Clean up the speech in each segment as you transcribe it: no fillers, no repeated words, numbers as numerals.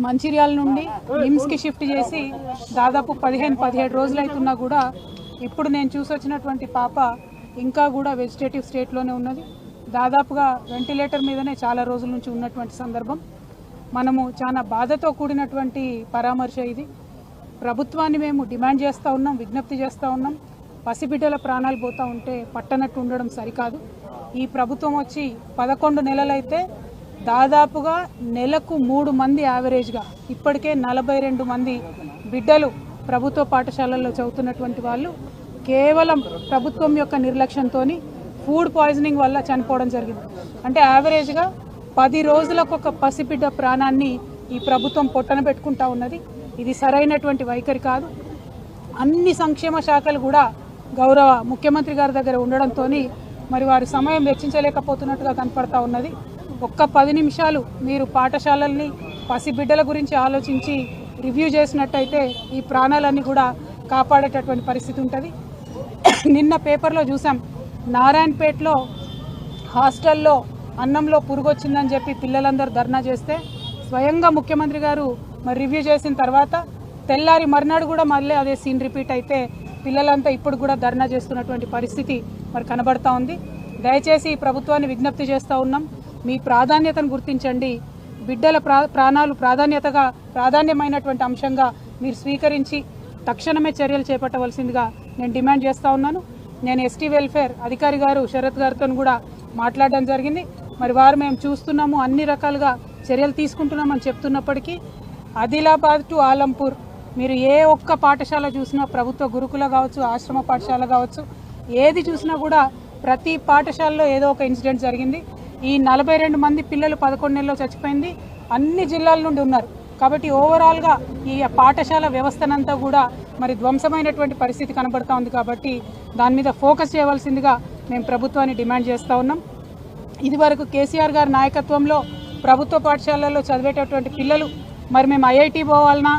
మంచిర్యాల నుండి నిమ్స్కి షిఫ్ట్ చేసి దాదాపు 15-17 రోజులు అవుతున్నా కూడా ఇప్పుడు నేను చూసొచ్చినటువంటి పాప ఇంకా కూడా వెజిటేటివ్ స్టేట్లోనే ఉన్నది. దాదాపుగా వెంటిలేటర్ మీదనే చాలా రోజుల నుంచి ఉన్నటువంటి సందర్భం. మనము చాలా బాధతో కూడినటువంటి పరామర్శ ఇది. ప్రభుత్వాన్ని మేము డిమాండ్ చేస్తూ ఉన్నాం, విజ్ఞప్తి చేస్తూ ఉన్నాం. పసిబిడ్డల ప్రాణాలు పోతూ ఉంటే పట్టనట్టు ఉండడం సరికాదు. ఈ ప్రభుత్వం వచ్చి 11 నెలలైతే దాదాపుగా నెలకు 3 మంది యావరేజ్గా ఇప్పటికే 42 మంది బిడ్డలు ప్రభుత్వ పాఠశాలల్లో చదువుతున్నటువంటి వాళ్ళు కేవలం ప్రభుత్వం యొక్క నిర్లక్ష్యంతో ఫుడ్ పాయిజనింగ్ వల్ల చనిపోవడం జరిగింది. అంటే యావరేజ్గా 10 రోజులకు ఒక పసిబిడ్డ ప్రాణాన్ని ఈ ప్రభుత్వం పొట్టన పెట్టుకుంటా ఉన్నది. ఇది సరైనటువంటి వైఖరి కాదు. అన్ని సంక్షేమ శాఖలు కూడా గౌరవ ముఖ్యమంత్రి గారి దగ్గర ఉండడంతో మరి వారి సమయం వెచ్చించలేకపోతున్నట్టుగా కనపడతా ఉన్నది. ఒక్క 10 నిమిషాలు మీరు పాఠశాలల్ని పసిబిడ్డల గురించి ఆలోచించి రివ్యూ చేసినట్టయితే ఈ ప్రాణాలన్నీ కూడా కాపాడేటటువంటి పరిస్థితి ఉంటుంది. నిన్న పేపర్లో చూసాం, నారాయణపేటలో హాస్టల్లో అన్నంలో పురుగు వచ్చిందని చెప్పి పిల్లలందరూ ధర్నా చేస్తే స్వయంగా ముఖ్యమంత్రి గారు మరి రివ్యూ చేసిన తర్వాత తెల్లారి మర్నాడు కూడా మళ్ళీ అదే సీన్ రిపీట్ అయితే పిల్లలంతా ఇప్పుడు కూడా ధర్నా చేస్తున్నటువంటి పరిస్థితి మరి కనబడతా ఉంది. దయచేసి ఈ ప్రభుత్వాన్ని విజ్ఞప్తి చేస్తూ ఉన్నాం, మీ ప్రాధాన్యతను గుర్తించండి. బిడ్డల ప్రాణాలు ప్రాధాన్యమైనటువంటి అంశంగా మీరు స్వీకరించి తక్షణమే చర్యలు చేపట్టవలసిందిగా నేను డిమాండ్ చేస్తూ ఉన్నాను. నేను ఎస్టీ వెల్ఫేర్ అధికారి గారు శరత్ గారితో కూడా మాట్లాడడం జరిగింది. మరి వారు మేము చూస్తున్నాము, అన్ని రకాలుగా చర్యలు తీసుకుంటున్నామని చెప్తున్నప్పటికీ ఆదిలాబాద్ టు ఆలంపూర్ మీరు ఏ ఒక్క పాఠశాల చూసినా, ప్రభుత్వ గురుకుల కావచ్చు, ఆశ్రమ పాఠశాల కావచ్చు, ఏది చూసినా కూడా ప్రతి పాఠశాలలో ఏదో ఒక ఇన్సిడెంట్ జరిగింది. ఈ 42 మంది పిల్లలు 11 నెలల్లో చచ్చిపోయింది. అన్ని జిల్లాల నుండి ఉన్నారు. కాబట్టి ఓవరాల్గా ఈ పాఠశాల వ్యవస్థనంతా కూడా మరి ధ్వంసమైనటువంటి పరిస్థితి కనబడతా ఉంది. కాబట్టి దాని మీద ఫోకస్ చేయవలసిందిగా మేము ప్రభుత్వాన్ని డిమాండ్ చేస్తూ ఉన్నాం. ఇదివరకు కేసీఆర్ గారి నాయకత్వంలో ప్రభుత్వ పాఠశాలల్లో చదివేటటువంటి పిల్లలు మరి మేము ఐఐటి పోవాలన్నా,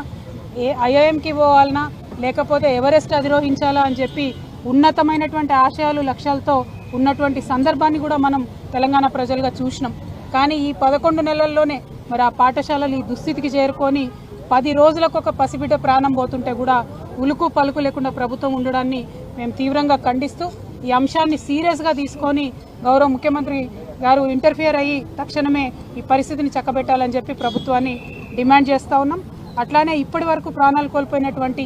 ఐఐఎంకి పోవాలన్నా, లేకపోతే ఎవరెస్ట్ అధిరోహించాలా అని చెప్పి ఉన్నతమైనటువంటి ఆశయాలు లక్ష్యాలతో ఉన్నటువంటి సందర్భాన్ని కూడా మనం తెలంగాణ ప్రజలుగా చూసినాం. కానీ ఈ 11 నెలల్లోనే మరి ఆ పాఠశాలలు ఈ దుస్థితికి చేరుకొని 10 రోజులకు ఒక పసిబిడ్డ ప్రాణం పోతుంటే కూడా ఉలుకు పలుకు లేకుండా ప్రభుత్వం ఉండడాన్ని మేము తీవ్రంగా ఖండిస్తూ ఈ అంశాన్ని సీరియస్గా తీసుకొని గౌరవ ముఖ్యమంత్రి గారు ఇంటర్ఫియర్ అయ్యి తక్షణమే ఈ పరిస్థితిని చక్కబెట్టాలని చెప్పి ప్రభుత్వాన్ని డిమాండ్ చేస్తూ ఉన్నాం. అట్లానే ఇప్పటి వరకు ప్రాణాలు కోల్పోయినటువంటి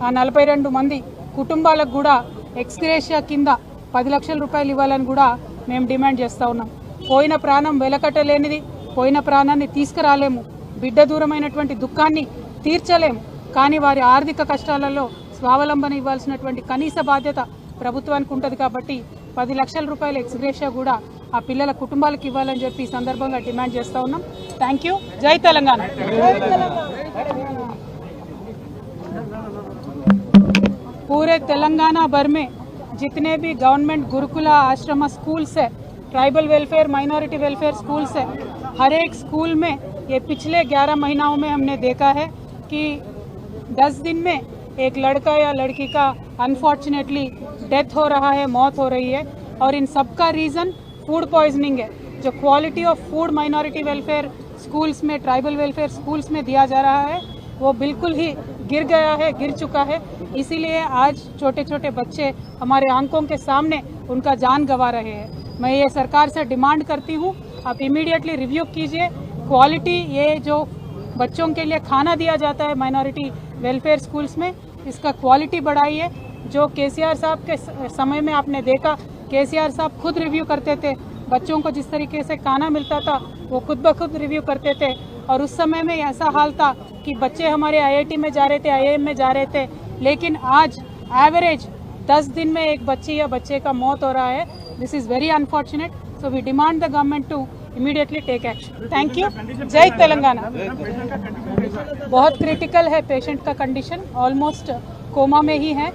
ఆ 42 మంది కుటుంబాలకు కూడా ఎక్స్గ్రేషియా కింద 10 లక్షల రూపాయలు ఇవ్వాలని కూడా మేము డిమాండ్ చేస్తూ ఉన్నాం. పోయిన ప్రాణం వెలకట్టలేనిది, పోయిన ప్రాణాన్ని తీసుకురాలేము, బిడ్డ దూరమైనటువంటి దుఃఖాన్ని తీర్చలేము. కానీ వారి ఆర్థిక కష్టాలలో స్వావలంబన ఇవ్వాల్సినటువంటి కనీస బాధ్యత ప్రభుత్వానికి ఉంటుంది. కాబట్టి 10 లక్షల రూపాయల ఎక్స్గ్రేషియా కూడా ఆ పిల్లల కుటుంబాలకు ఇవ్వాలని చెప్పి ఈ సందర్భంగా డిమాండ్ చేస్తూ ఉన్నాం. Thank you. జై తెలంగాణ. पूरे तेलंगाना भर में जितने भी गवर्नमेंट गुरुकुला आश्रम स्कूल्स है, tribal welfare, minority welfare schools है, हर एक स्कूल में ये पिछले 11 महीनों में हमने देखा है कि 10 दिन में एक लड़का या लड़की का अनफॉर्चुनेटली डेथ हो रहा है, मौत हो रही है. और इन सब का रीज़न फूड पॉइजनिंग है. जो quality of food minority welfare schools में, ट्राइबल वेलफेयर स्कूल्स में दिया जा रहा है वो बिल्कुल ही गिर चुका है. इसीलिए आज छोटे छोटे बच्चे हमारे आंखों के सामने उनका जान गंवा रहे हैं. मैं ये सरकार से डिमांड करती हूँ, आप इमीडिएटली रिव्यू कीजिए. क्वालिटी, ये जो बच्चों के लिए खाना दिया जाता है माइनॉरिटी वेलफेयर स्कूल्स में, इसका क्वालिटी बढ़ाइए. जो केसीआर साहब के समय में आपने देखा, केसीआर साहब खुद रिव्यू करते थे. बच्चों को जिस तरीके से खाना मिलता था वो खुद ब खुद रिव्यू करते थे. और उस समय में ऐसा हाल था कि बच्चे हमारे आईआईटी में जा रहे थे, आईआईएम में जा रहे थे. लेकिन आज एवरेज 10 दिन में एक बच्ची या बच्चे का मौत हो रहा है. This is very unfortunate. So we demand the government to immediately take action. Thank you. जय तेलंगाना. बहुत क्रिटिकल है पेशेंट का कंडीशन, ऑलमोस्ट कोमा में ही है.